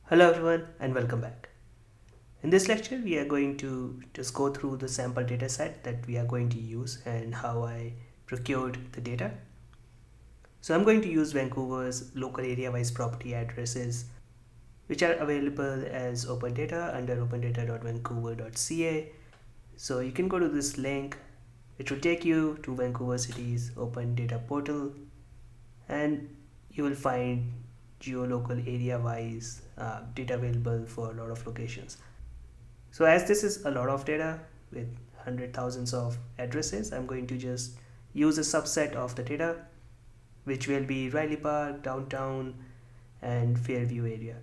Hello everyone and welcome back. In this lecture we are going to just go through the sample data set that we are going to use and how I procured the data. So I'm going to use Vancouver's local area wise property addresses which are available as open data under opendata.vancouver.ca. So you can go to this link, it will take you to Vancouver City's open data portal and you will find geolocal area wise data available for a lot of locations. So as this is a lot of data with hundred thousands of addresses, I'm going to just use a subset of the data, which will be Riley Park, downtown and Fairview area.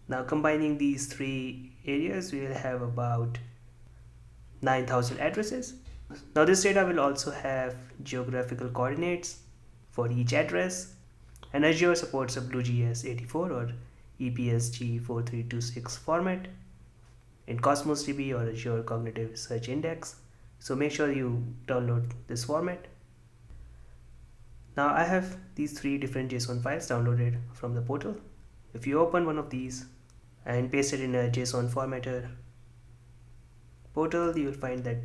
Now combining these three areas, we will have about 9,000 addresses. Now this data will also have geographical coordinates for each address, and Azure supports a BlueGS 84 or EPSG 4326 format in Cosmos DB or Azure Cognitive Search Index. So make sure you download this format. Now I have these three different JSON files downloaded from the portal. If you open one of these and paste it in a JSON formatter portal, you will find that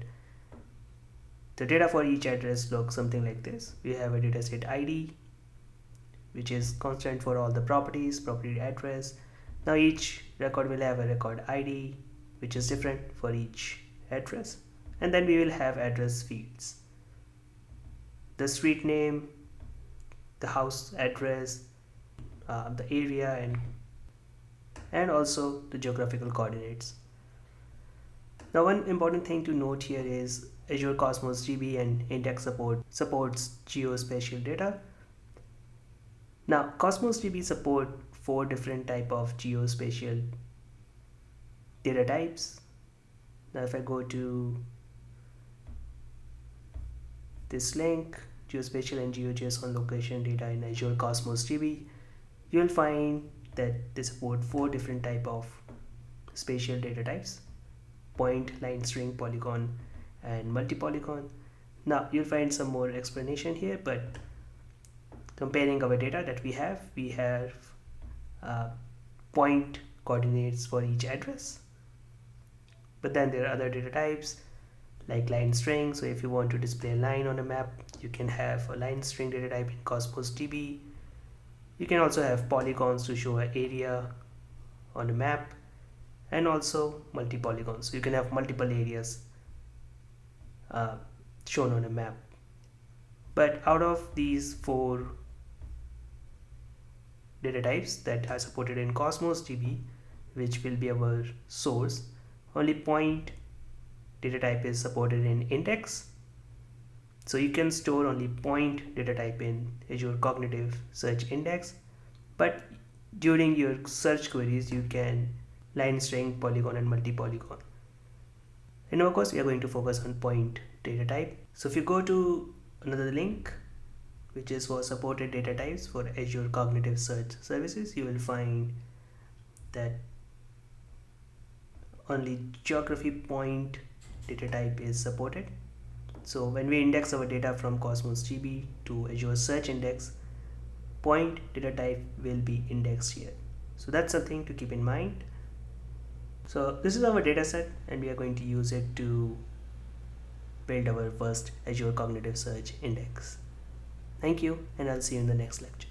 the data for each address looks something like this. We have a dataset ID, which is constant for all the properties, property address. Now each record will have a record ID, which is different for each address. And then we will have address fields. The street name, the house address, the area, and also the geographical coordinates. Now one important thing to note here is Azure Cosmos DB and Index supports geospatial data. Now Cosmos DB support 4 different type of geospatial data types. Now if I go to this link, geospatial and GeoJSON location data in Azure Cosmos DB, you will find that they support 4 different type of spatial data types: point, line, string, polygon and multi-polygon. Now you'll find some more explanation here, but comparing our data that we have point coordinates for each address, but then there are other data types like line string. So if you want to display a line on a map, you can have a line string data type in Cosmos DB. You can also have polygons to show an area on a map, and also multi-polygons, so you can have multiple areas shown on a map. But out of these 4 data types that are supported in Cosmos DB, which will be our source, only point data type is supported in Index. So you can store only point data type in Azure Cognitive Search Index, but during your search queries you can line string, polygon and multi-polygon. In our course we are going to focus on point data type. So if you go to another link, which is for supported data types for Azure Cognitive Search Services, you will find that only geography point data type is supported. So when we index our data from Cosmos DB to Azure Search Index, point data type will be indexed here. So that's something to keep in mind. So this is our data set and we are going to use it to build our first Azure Cognitive Search Index. Thank you, and I'll see you in the next lecture.